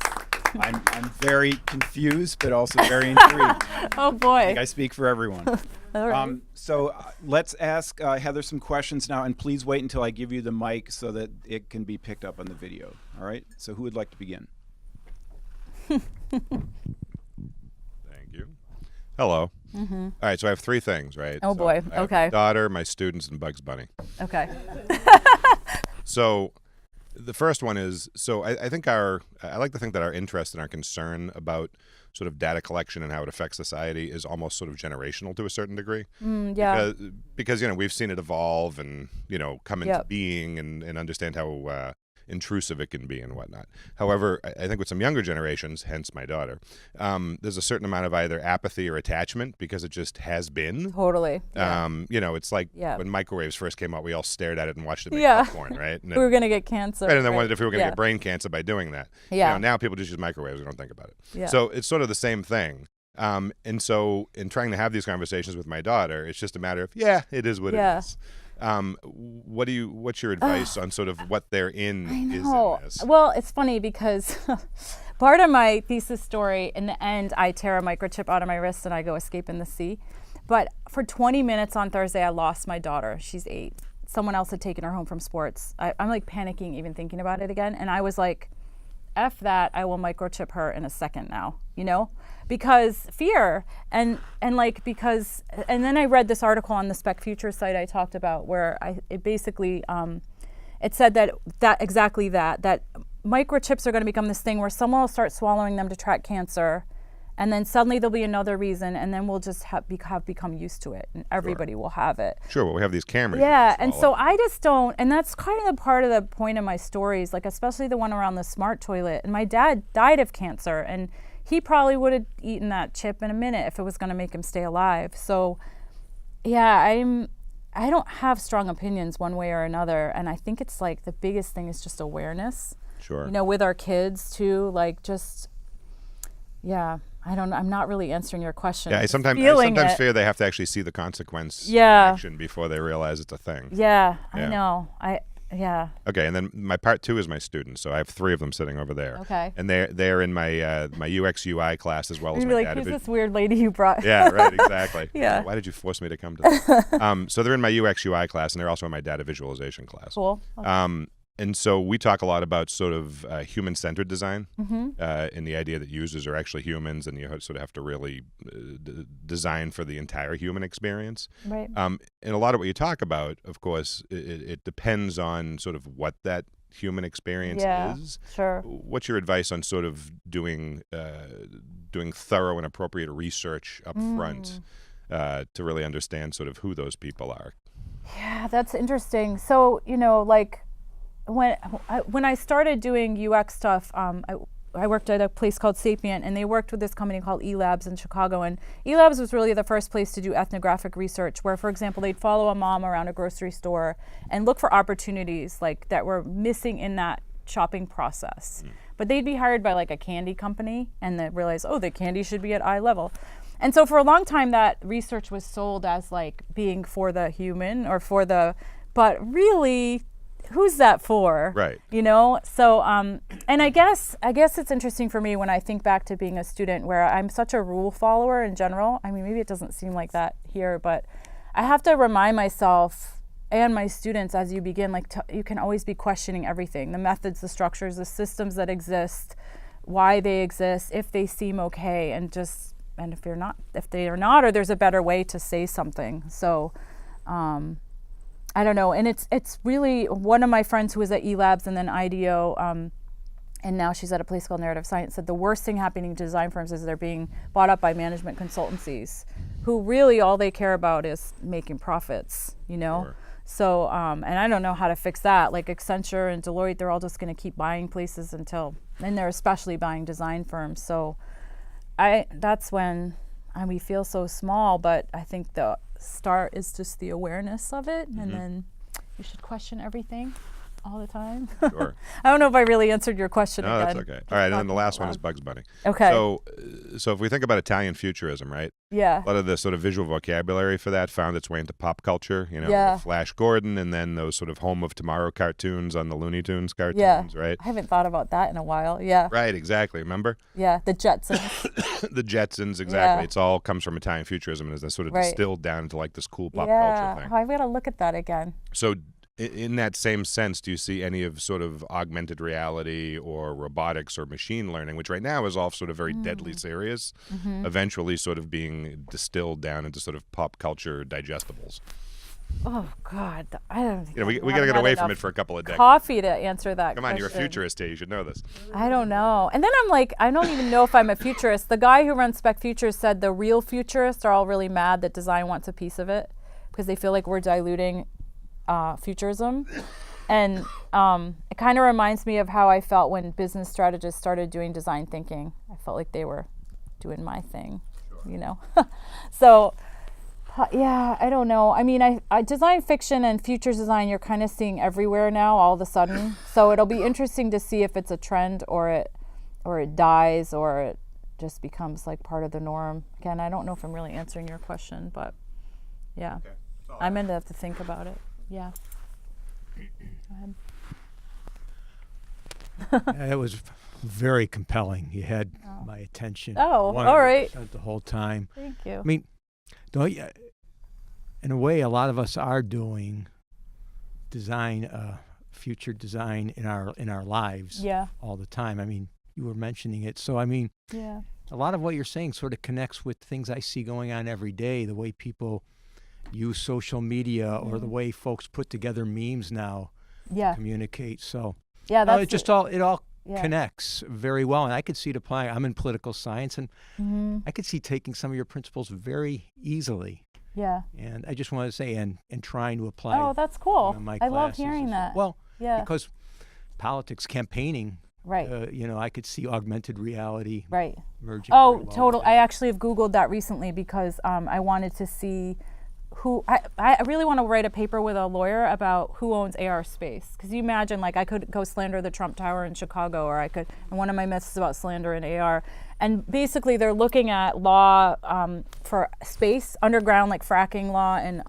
I'm very confused, but also very intrigued. Oh boy! I think I speak for everyone. All right. So let's ask Heather some questions now, and please wait until I give you the mic so that it can be picked up on the video. All right. So who would like to begin? Thank you. Hello. Mm-hmm. All right, so I have 3 things, right? Oh boy. I have Okay. my daughter, my students, and Bugs Bunny. Okay. So the first one is, so I think I like to think that our interest and our concern about sort of data collection and how it affects society is almost sort of generational to a certain degree. Yeah. Because we've seen it evolve and, come into Yep. being and understand how intrusive it can be and whatnot. However, I think with some younger generations, hence my daughter, there's a certain amount of either apathy or attachment because it just has been. Totally. Yeah. It's like Yeah. when microwaves first came out, we all stared at it and watched it make Yeah. popcorn, right? And We were gonna get cancer. right, and then right? wondered if we were going to Yeah. get brain cancer by doing that. Yeah. Now people just use microwaves. We don't think about it. Yeah. So it's sort of the same thing. And so in trying to have these conversations with my daughter, it's just a matter of, it is what Yeah. it is. What's your advice on sort of what they're in I is know. in this? Well, it's funny because part of my thesis story, in the end, I tear a microchip out of my wrist and I go escape in the sea. But for 20 minutes on Thursday, I lost my daughter. She's 8. Someone else had taken her home from sports. I'm like panicking even thinking about it again. And I was like, F that, I will microchip her in a second now, because fear and then I read this article on the Spec Future site I talked about where it basically it said that exactly that microchips are going to become this thing where someone will start swallowing them to track cancer, and then suddenly there'll be another reason, and then we'll just have become used to it, and everybody will have it. Sure, well, we have these cameras. Yeah, and so I just don't, and that's kind of the part of the point of my stories, like especially the one around the smart toilet. And my dad died of cancer, and he probably would have eaten that chip in a minute if it was going to make him stay alive. So, yeah, I don't have strong opinions one way or another, and I think it's like the biggest thing is just awareness. Sure. With our kids too, like just, yeah. I'm not really answering your question. Yeah, I sometimes fear they have to actually see the consequence in action before they realize it's a thing. Yeah, I know. Yeah. Okay, and then my part 2 is my students. So I have 3 of them sitting over there. Okay. And they're in my my UX UI class as well as my like, who's this weird lady you brought? Yeah, right, exactly. Yeah. Why did you force me to come to this? So they're in my UX UI class, and they're also in my data visualization class. Cool. Okay. And so we talk a lot about sort of human-centered design, Mm-hmm. and the idea that users are actually humans, and you sort of have to really design for the entire human experience. Right. And a lot of what you talk about, of course, it depends on sort of what that human experience is. Sure. What's your advice on sort of doing thorough and appropriate research up front to really understand sort of who those people are? Yeah, that's interesting. So, like, when I started doing UX stuff, I worked at a place called Sapient, and they worked with this company called eLabs in Chicago. And eLabs was really the first place to do ethnographic research, where, for example, they'd follow a mom around a grocery store and look for opportunities like that were missing in that shopping process. But they'd be hired by like a candy company, and they realize, oh, the candy should be at eye level. And so for a long time, that research was sold as like being for the human or but really, who's that for? Right. So and I guess it's interesting for me when I think back to being a student, where I'm such a rule follower in general. I mean, maybe it doesn't seem like that here, but I have to remind myself and my students as you begin, like you can always be questioning everything, the methods, the structures, the systems that exist, why they exist, if they seem okay, and if they are not, or there's a better way to say something. So I don't know, and it's really one of my friends who was at eLabs and then IDEO, and now she's at a place called Narrative Science, said the worst thing happening to design firms is they're being bought up by management consultancies, who really all they care about is making profits, Sure. So and I don't know how to fix that. Like Accenture and Deloitte, they're all just going to keep buying places and they're especially buying design firms. So that's when we feel so small, but I think the start is just the awareness of it, and then you should question everything all the time. Sure. I don't know if I really answered your question No, again. that's okay. All right, and then the last one is Bugs Bunny. Okay. So if we think about Italian futurism, right? Yeah. A lot of the sort of visual vocabulary for that found its way into pop culture, Yeah. Flash Gordon, and then those sort of Home of Tomorrow cartoons on the Looney Tunes cartoons, Yeah. right? I haven't thought about that in a while. Yeah. Right, exactly. Remember? Yeah. The Jetsons. The Jetsons, exactly. Yeah. It's all comes from Italian futurism and is then sort of Right. distilled down into like this cool pop Yeah. culture thing. Oh, I've got to look at that again. So in that same sense, do you see any of sort of augmented reality or robotics or machine learning, which right now is all sort of very deadly serious, eventually sort of being distilled down into sort of pop culture digestibles? Oh God, I don't. We got to get away from it for a couple of decades. Coffee to answer that. Come on, you're a question. futurist here. You should know this. I don't know. And then I'm like, I don't even know if I'm a futurist. The guy who runs Spec Futures said the real futurists are all really mad that design wants a piece of it because they feel like we're diluting futurism. And it kind of reminds me of how I felt when business strategists started doing design thinking. I felt like they were doing my thing, So, yeah, I don't know. I mean, I design fiction and futures design you're kind of seeing everywhere now all of a sudden. So it'll be interesting to see if it's a trend or it dies or it just becomes like part of the norm. Again, I don't know if I'm really answering your question, but yeah. Okay. I'm going to have to think about it. Yeah. Go ahead. It was very compelling. You had my attention. Oh, all right. 100% the whole time. Thank you. I mean, don't you, in a way, a lot of us are doing design future design in our lives Yeah. all the time. I mean, you were mentioning it. So, I mean, Yeah. a lot of what you're saying sort of connects with things I see going on every day, the way people use social media or the way folks put together memes now Yeah. to communicate. So, Yeah. That's it all yeah. connects very well. And I could see it applying. I'm in political science, and Mhm. I could see taking some of your principles very easily. Yeah. And I just wanted to say, and trying to apply. Oh, that's cool. in my I love classes hearing as well. that. Well, Yeah. because politics, campaigning, Right. I could see augmented reality Right. merging. Oh, very well with total. that. I actually have Googled that recently because I wanted to see I really want to write a paper with a lawyer about who owns AR space. Because you imagine, like, I could go slander the Trump Tower in Chicago, or I could, and one of my myths is about slander in AR. And basically, they're looking at law for space, underground, like fracking law, and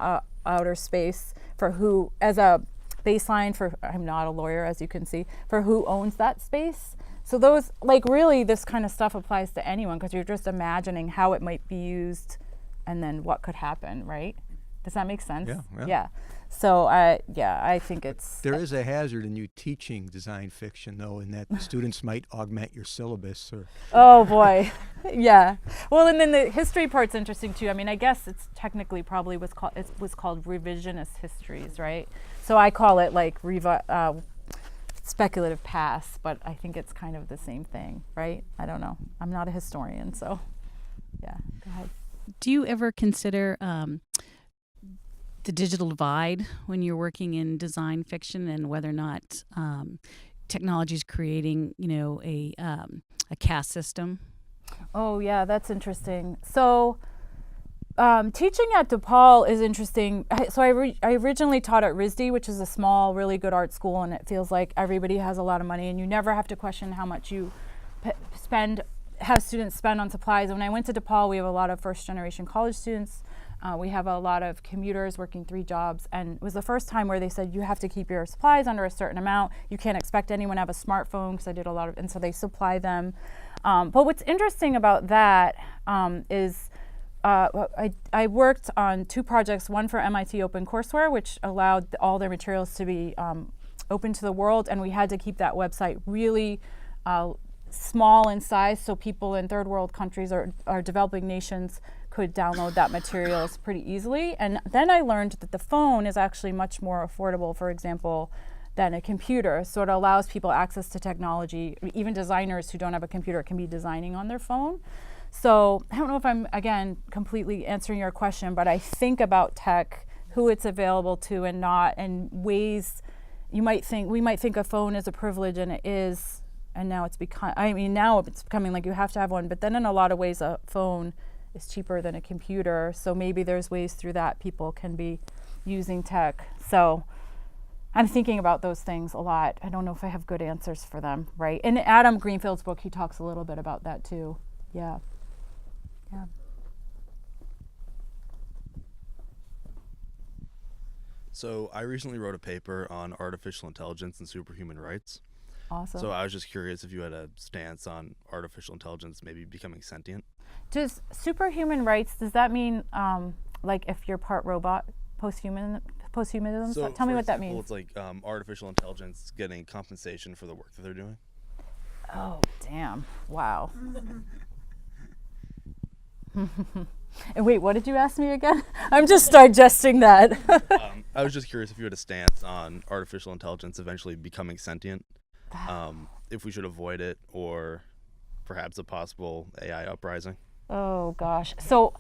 outer space for who, as a baseline for, I'm not a lawyer, as you can see, for who owns that space. So those, like, really, this kind of stuff applies to anyone because you're just imagining how it might be used and then what could happen, right? Does that make sense? Yeah. So I think it's There is a hazard in you teaching design fiction, though, in that students might augment your syllabus. Or oh boy, yeah. Well, and then the history part's interesting too. I mean, I guess it's technically probably was called revisionist histories, right? So I call it like speculative past, but I think it's kind of the same thing, right? I don't know. I'm not a historian, so yeah. Go ahead. Do you ever consider the digital divide when you're working in design fiction, and whether or not technology is creating, a caste system? Oh yeah, that's interesting. So teaching at DePaul is interesting. So I originally taught at RISD, which is a small, really good art school, and it feels like everybody has a lot of money, and you never have to question how much you have students spend on supplies. When I went to DePaul, we have a lot of first-generation college students. We have a lot of commuters working 3 jobs, and it was the first time where they said you have to keep your supplies under a certain amount. You can't expect anyone to have a smartphone, because I did a lot of, and so they supply them. But what's interesting about that is I worked on 2 projects, one for MIT OpenCourseWare, which allowed all their materials to be open to the world, and we had to keep that website really small in size so people in third world countries or developing nations could download that materials pretty easily. And then I learned that the phone is actually much more affordable, for example, than a computer. So it allows people access to technology. Even designers who don't have a computer can be designing on their phone. So I don't know if I'm, again, completely answering your question, but I think about tech, who it's available to and not, and ways we might think a phone is a privilege, and it is, and now it's becoming like you have to have one, but then in a lot of ways a phone is cheaper than a computer, so maybe there's ways through that people can be using tech. So I'm thinking about those things a lot. I don't know if I have good answers for them, right? In Adam Greenfield's book, he talks a little bit about that too. Yeah. So I recently wrote a paper on artificial intelligence and superhuman rights. Awesome. So I was just curious if you had a stance on artificial intelligence maybe becoming sentient. Does superhuman rights, does that mean like if you're part robot, posthumanism? So Tell me for what that example, means. It's like artificial intelligence getting compensation for the work that they're doing. Oh, damn. Wow. And wait, what did you ask me again? I'm just digesting that. I was just curious if you had a stance on artificial intelligence eventually becoming sentient, if we should avoid it, or perhaps a possible AI uprising. Oh gosh. So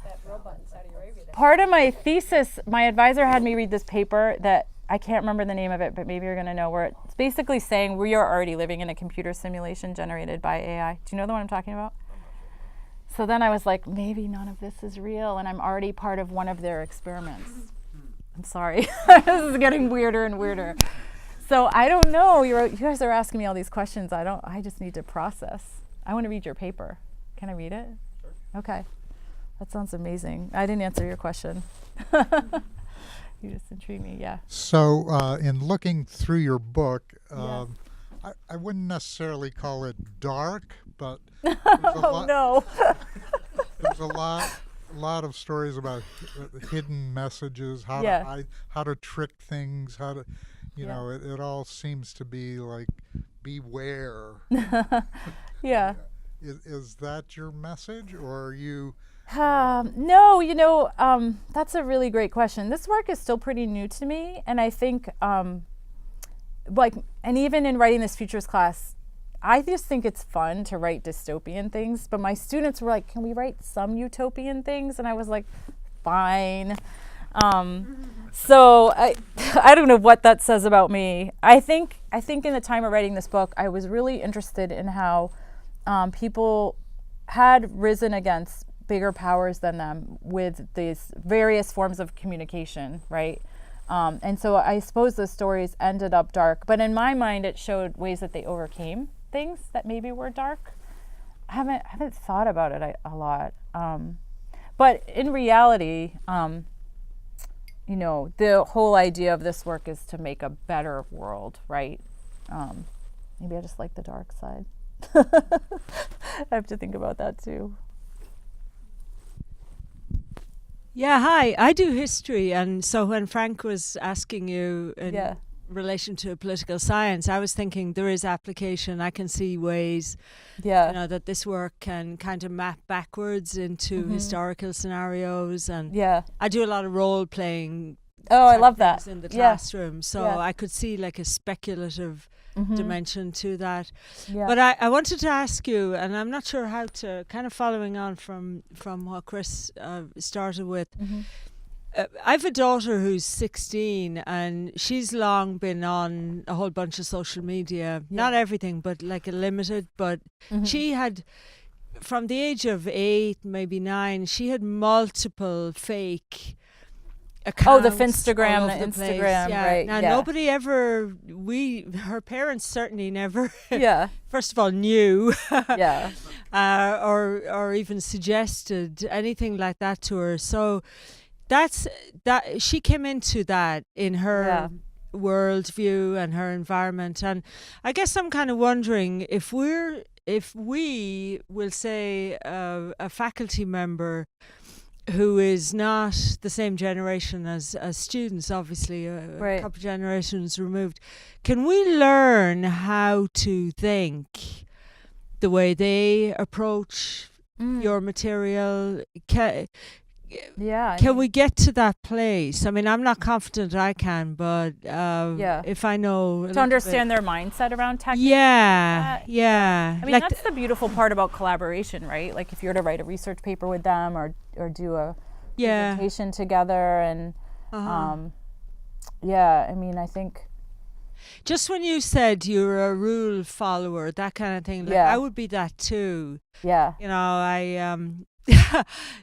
part of my thesis, my advisor had me read this paper that I can't remember the name of it, but maybe you're going to know, where it's basically saying we are already living in a computer simulation generated by AI. Do you know the one I'm talking about? So then I was like, maybe none of this is real, and I'm already part of one of their experiments. I'm sorry. This is getting weirder and weirder. So I don't know. You guys are asking me all these questions. I just need to process. I want to read your paper. Can I read it? Sure. Okay. That sounds amazing. I didn't answer your question. You just intrigued me, yeah. So in looking through your book, Yes. I wouldn't necessarily call it dark, but No. there's a lot of stories about hidden messages, how Yeah. to hide, how to trick things, how to, You know, it all seems to be like, beware. Yeah. Is that your message, or are you? No, you know, that's a really great question. This work is still pretty new to me, and I think, like, and even in writing this futures class, I just think it's fun to write dystopian things. But my students were like, "Can we write some utopian things?" And I was like, "Fine." So I don't know what that says about me. I think in the time of writing this book, I was really interested in how people had risen against bigger powers than them with these various forms of communication, right? And so I suppose the stories ended up dark, but in my mind, it showed ways that they overcame things that maybe were dark. I haven't thought about it a lot, but in reality, you know, the whole idea of this work is to make a better world, right? Maybe I just like the dark side. I have to think about that too. Yeah, hi. I do history, and so when Frank was asking you in Yeah. relation to political science, I was thinking there is application. I can see ways, Yeah. you know, that this work can kind of map backwards into historical scenarios, and Yeah. I do a lot of role playing. Oh, I love that. In the Yeah. classroom, so Yeah. I could see like a speculative dimension to that. Yeah. But I wanted to ask you, and I'm not sure how to, kind of following on from what Chris started with. I have a daughter who's 16, and she's long been on a whole bunch of social media. Not everything, but like a limited. But she had, from the age of 8, maybe 9, she had multiple fake accounts. Oh, the Finstagram, all the over place. Instagram, Yeah. right? Now, yeah. nobody ever, her parents certainly never, Yeah. first of all, knew Yeah. or even suggested anything like that to her. So that she came into that in her worldview and her environment. And I guess I'm kind of wondering if we will say a faculty member who is not the same generation as students, obviously, a couple generations removed, can we learn how to think the way they approach your material? Can we get to that place? I mean, I'm not confident I can, but if I know to understand their mindset around tech. Yeah. I mean, that's the beautiful part about collaboration, right? Like if you're to write a research paper with them or do a presentation together, and I mean, I think just when you said you're a rule follower, that kind of thing, like I would be that too. Yeah. You know, I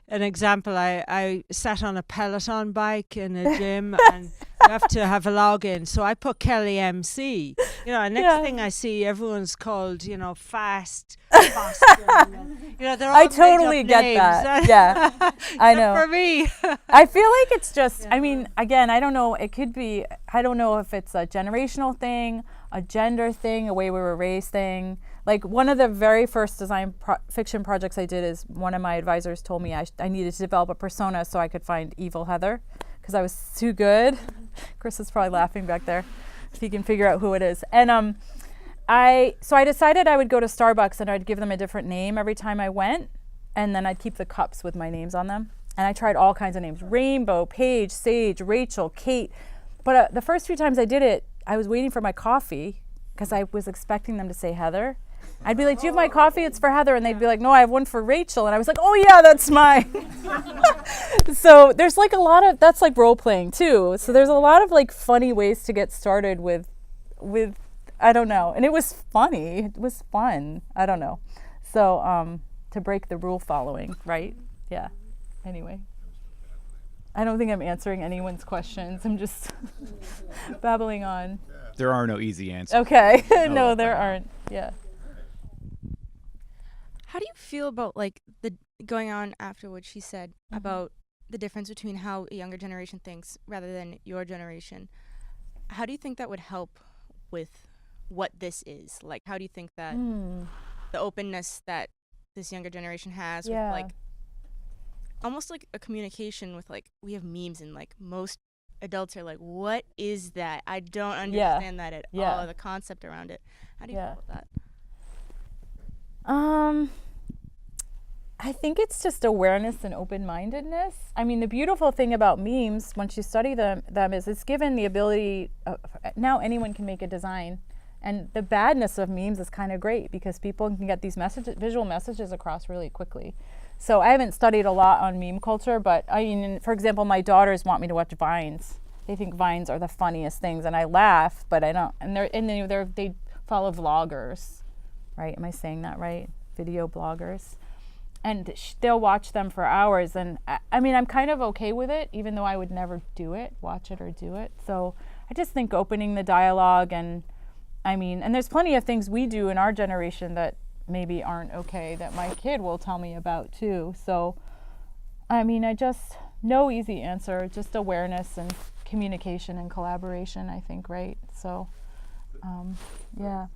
an example, I sat on a Peloton bike in a gym and you have to have a login. So I put Kelly MC. You know, and next thing I see, everyone's called, you know, Fast, Boston. You know, they're all I totally get names. that. Yeah, I know. For me. I feel like it's just, I mean, again, I don't know, it could be, I don't know if it's a generational thing, a gender thing, a way we were raised thing. Like one of the very first design fiction projects I did is one of my advisors told me I needed to develop a persona so I could find Evil Heather because I was too good. Chris is probably laughing back there if he can figure out who it is. And I decided I would go to Starbucks and I'd give them a different name every time I went, and then I'd keep the cups with my names on them. And I tried all kinds of names: Rainbow, Paige, Sage, Rachel, Kate. But the first few times I did it, I was waiting for my coffee because I was expecting them to say Heather. I'd be like, "Do you have my coffee? It's for Heather." And they'd be like, "No, I have one for Rachel." And I was like, "Oh yeah, that's mine." So there's like a lot of, that's like role playing too. So there's a lot of like funny ways to get started with I don't know. And it was funny. It was fun. I don't know. So to break the rule following, right? Yeah. Anyway. I don't think I'm answering anyone's questions. I'm just babbling on. There are no easy answers. Okay. No, there aren't. Yeah. How do you feel about like the going on after what she said about the difference between how a younger generation thinks rather than your generation? How do you think that would help with what this is? Like, how do you think that the openness that this younger generation has with like almost like a communication with, like, we have memes and like most adults are like, what is that? I don't understand that at all, the concept around it. How do you feel about that? I think it's just awareness and open-mindedness. I mean, the beautiful thing about memes, once you study them is it's given the ability, now anyone can make a design. And the badness of memes is kind of great because people can get these visual messages across really quickly. So I haven't studied a lot on meme culture, but I mean, for example, my daughters want me to watch Vines. They think Vines are the funniest things, and I laugh, but I don't. And they follow vloggers, right? Am I saying that right? Video bloggers. And they'll watch them for hours. And I mean, I'm kind of okay with it, even though I would never watch it or do it. So I just think opening the dialogue, and I mean, and there's plenty of things we do in our generation that maybe aren't okay that my kid will tell me about too. So, I mean, no easy answer, just awareness and communication and collaboration, I think, right? So, yeah.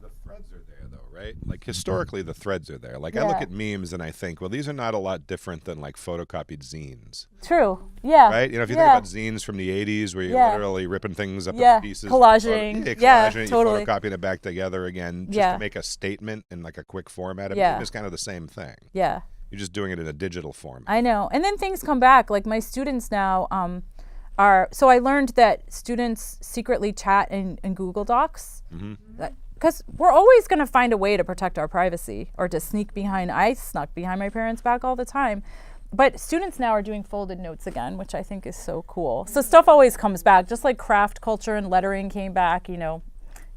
The threads are there, though, right? Like, historically, the threads are there. Like, I look at memes and I think, well, these are not a lot different than, like, photocopied zines. True, yeah. Right? You know, if you think about zines from the 80s where you're literally ripping things up into pieces. Collaging. Collaging it, Totally. you're photocopying it back together again just to make a statement in, like, a quick format. I mean, it's kind of the same thing. Yeah. You're just doing it in a digital format. I know. And then things come back. Like, my students now so I learned that students secretly chat in Google Docs. Because we're always going to find a way to protect our privacy or to I snuck behind my parents' back all the time. But students now are doing folded notes again, which I think is so cool. So stuff always comes back, just like craft culture and lettering came back, you know,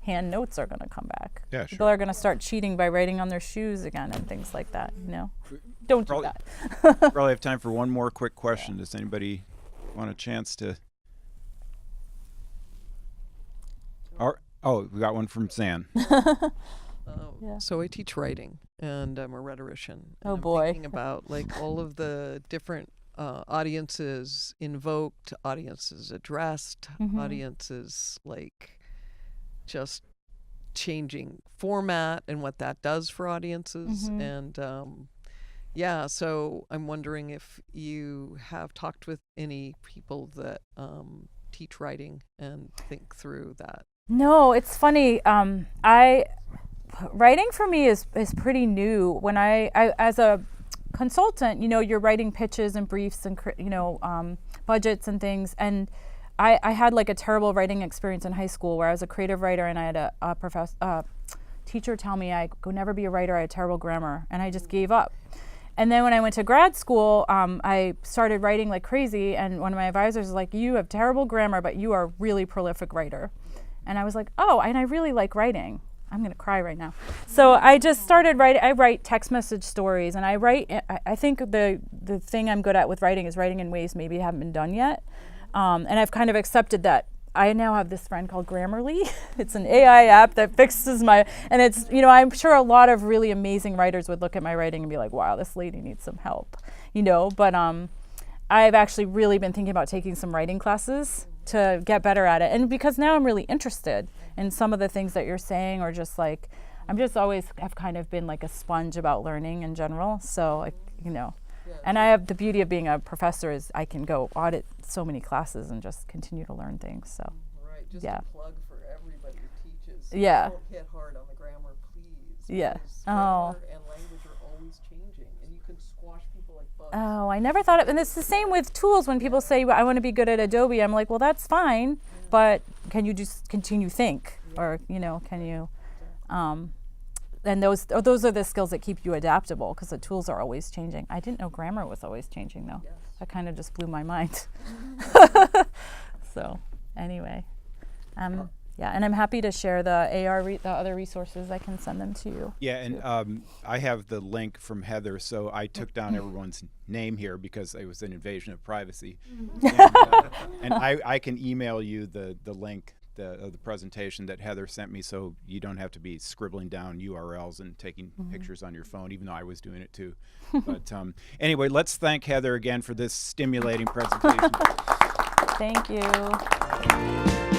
hand notes are going to come back. Yeah, sure. People are going to start cheating by writing on their shoes again and things like that, you know. Don't do that. Probably have time for one more quick question. Does anybody want a chance to? Oh, we got one from San. So I teach writing, and I'm a rhetorician. Oh, I'm boy. Thinking about like all of the different audiences invoked, audiences addressed, audiences like just changing format and what that does for audiences. And so I'm wondering if you have talked with any people that teach writing and think through that. No, it's funny. Writing for me is pretty new. When I as a consultant, you know, you're writing pitches and briefs and, you know, budgets and things. And I had like a terrible writing experience in high school where I was a creative writer, and I had a teacher tell me I could never be a writer. I had terrible grammar, and I just gave up. And then when I went to grad school, I started writing like crazy. And one of my advisors was like, "You have terrible grammar, but you are a really prolific writer." And I was like, oh, and I really like writing. I'm going to cry right now. So I just started writing. I write text message stories, and I think the thing I'm good at with writing is writing in ways maybe haven't been done yet. And I've kind of accepted that. I now have this friend called Grammarly. It's an AI app that fixes and it's, you know, I'm sure a lot of really amazing writers would look at my writing and be like, wow, this lady needs some help, you know, but I've actually really been thinking about taking some writing classes to get better at it. And because now I'm really interested in some of the things that you're saying, or just like, I'm just always have kind of been like a sponge about learning in general. So, like, you know, and I have the beauty of being a professor is I can go audit so many classes and just continue to learn things. So, just a plug for everybody who teaches. Yeah. Don't hit hard on the grammar, please. Yeah. Grammar and language are always changing, and you can squash people like bugs. Oh, I never thought of, and it's the same with tools. When people say, well, I want to be good at Adobe, I'm like, well, that's fine, but can you just continue think? Or, you know, can you, and those are the skills that keep you adaptable, because the tools are always changing. I didn't know grammar was always changing, though. Yes. That kind of just blew my mind. So, anyway, yeah, and I'm happy to share the the other resources. I can send them to you. Yeah, and I have the link from Heather, so I took down everyone's name here because it was an invasion of privacy. And I can email you the link of the presentation that Heather sent me, so you don't have to be scribbling down URLs and taking pictures on your phone, even though I was doing it too. But anyway, let's thank Heather again for this stimulating presentation. Thank you.